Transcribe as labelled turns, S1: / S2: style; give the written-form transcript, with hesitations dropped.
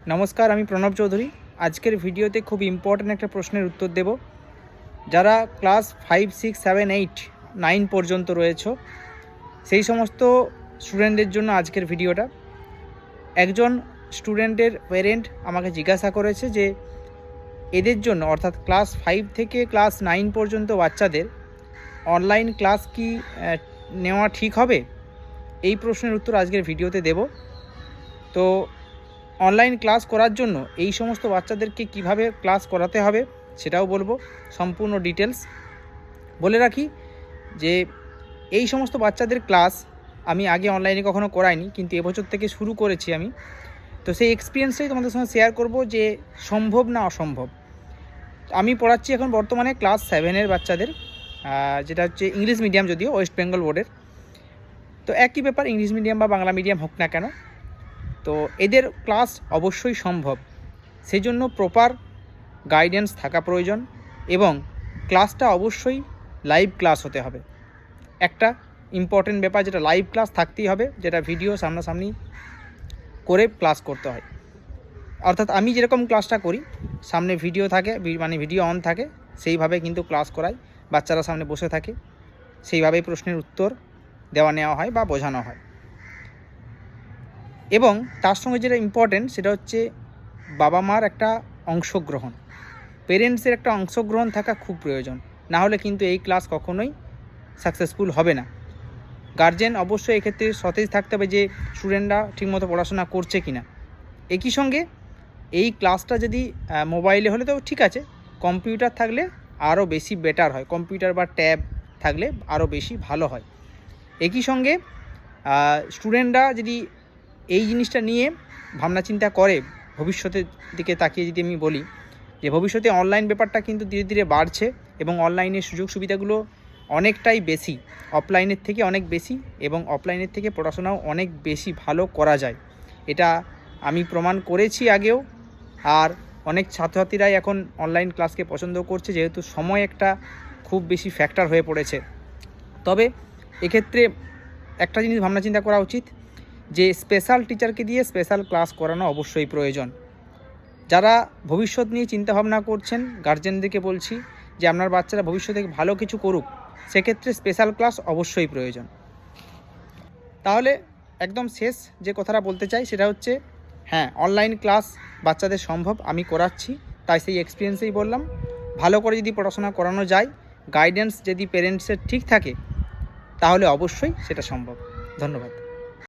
S1: নমস্কার, আমি প্রণব চৌধুরী। আজকের ভিডিওতে খুব ইম্পর্ট্যান্ট একটা প্রশ্নের উত্তর দেব। যারা ক্লাস 5, 6, 7, 8, 9 পর্যন্ত রয়েছে সেই সমস্ত স্টুডেন্টদের জন্য আজকের ভিডিওটা। একজন স্টুডেন্টের প্যারেন্ট আমাকে জিজ্ঞাসা করেছে যে এদের জন্য অর্থাৎ ক্লাস 5 থেকে ক্লাস 9 পর্যন্ত বাচ্চাদের অনলাইন ক্লাস কি নেওয়া ঠিক হবে। এই প্রশ্নের উত্তর আজকের ভিডিওতে দেব। তো অনলাইন ক্লাস করার জন্য এই সমস্ত বাচ্চাদেরকে কিভাবে ক্লাস করাতে হবে সেটাও বলবো, সম্পূর্ণ ডিটেলস বলে রাখি যে এই সমস্ত বাচ্চাদের ক্লাস আমি আগে অনলাইনে কখনো করাইনি, কিন্তু এবছর থেকে শুরু করেছি আমি। তো সেই এক্সপিরিয়েন্সটাই তোমাদের সঙ্গে শেয়ার করব যে সম্ভব না অসম্ভব। আমি পড়াচ্ছি এখন বর্তমানে ক্লাস 7-এর বাচ্চাদের, যেটা হচ্ছে ইংলিশ মিডিয়াম, যদিও ওয়েস্ট বেঙ্গল বোর্ডের। তো একই ব্যাপার, ইংলিশ মিডিয়াম বা বাংলা মিডিয়াম হোক না কেন, তো এদের ক্লাস অবশ্যই সম্ভব। সেই জন্য প্রপার গাইডেন্স থাকা প্রয়োজন এবং ক্লাসটা অবশ্যই লাইভ ক্লাস হতে হবে। একটা ইম্পর্টেন্ট ব্যাপার, যেটা লাইভ ক্লাস থাকতেই হবে, যেটা ভিডিও সামনাসামনি করে ক্লাস করতে হয়। অর্থাৎ আমি যেরকম ক্লাসটা করি, সামনে ভিডিও থাকে, মানে ভিডিও অন থাকে, সেইভাবে কিন্তু ক্লাস করাই। বাচ্চারা সামনে বসে থাকে, সেইভাবেই প্রশ্নের উত্তর নেওয়া হয় বা বোঝানো হয়। এবং তার সঙ্গে যেটা ইম্পর্টেন্ট সেটা হচ্ছে বাবা মার একটা অংশগ্রহণ, পেরেন্টসের একটা অংশগ্রহণ থাকা খুব প্রয়োজন। না হলে কিন্তু এই ক্লাস কখনোই সাকসেসফুল হবে না। গার্জেন অবশ্যই এক্ষেত্রে সতেজ থাকতে হবে যে স্টুডেন্টরা ঠিকমতো পড়াশোনা করছে কি না। একই সঙ্গে এই ক্লাসটা যদি মোবাইলে হলে তো ঠিক আছে, কম্পিউটার থাকলে আরও বেশি বেটার হয়, কম্পিউটার বা ট্যাব থাকলে আরও বেশি ভালো হয়। একই সঙ্গে স্টুডেন্টরা যদি এই জিনিসটা নিয়ে ভাবনা চিন্তা করে, ভবিষ্যতের দিকে তাকিয়ে যদি আমি বলি যে ভবিষ্যতে অনলাইন ব্যাপারটা কিন্তু ধীরে ধীরে বাড়ছে এবং অনলাইনের সুযোগ সুবিধাগুলো অনেকটাই বেশি, অফলাইনের থেকে অনেক বেশি, এবং অফলাইনের থেকে পড়াশোনাও অনেক বেশি ভালো করা যায়। এটা আমি প্রমাণ করেছি আগেও, আর অনেক ছাত্রছাত্রীরাই এখন অনলাইন ক্লাসকে পছন্দ করছে, যেহেতু সময় একটা খুব বেশি ফ্যাক্টর হয়ে পড়েছে। তবে এক্ষেত্রে একটা জিনিস ভাবনা চিন্তা করা উচিত যে স্পেশাল টিচারকে দিয়ে স্পেশাল ক্লাস করানো অবশ্যই প্রয়োজন। যারা ভবিষ্যৎ নিয়ে চিন্তাভাবনা করছেন, গার্জেনদেরকে বলছি যে আপনার বাচ্চারা ভবিষ্যতে ভালো কিছু করুক, সেক্ষেত্রে স্পেশাল ক্লাস অবশ্যই প্রয়োজন। তাহলে একদম শেষ যে কথাটা বলতে চাই সেটা হচ্ছে, হ্যাঁ, অনলাইন ক্লাস বাচ্চাদের সম্ভব, আমি করাচ্ছি, তাই সেই এক্সপিরিয়েন্সেই বললাম। ভালো করে যদি পড়াশোনা করানো যায়, গাইডেন্স যদি পেরেন্টসের ঠিক থাকে, তাহলে অবশ্যই সেটা সম্ভব। ধন্যবাদ।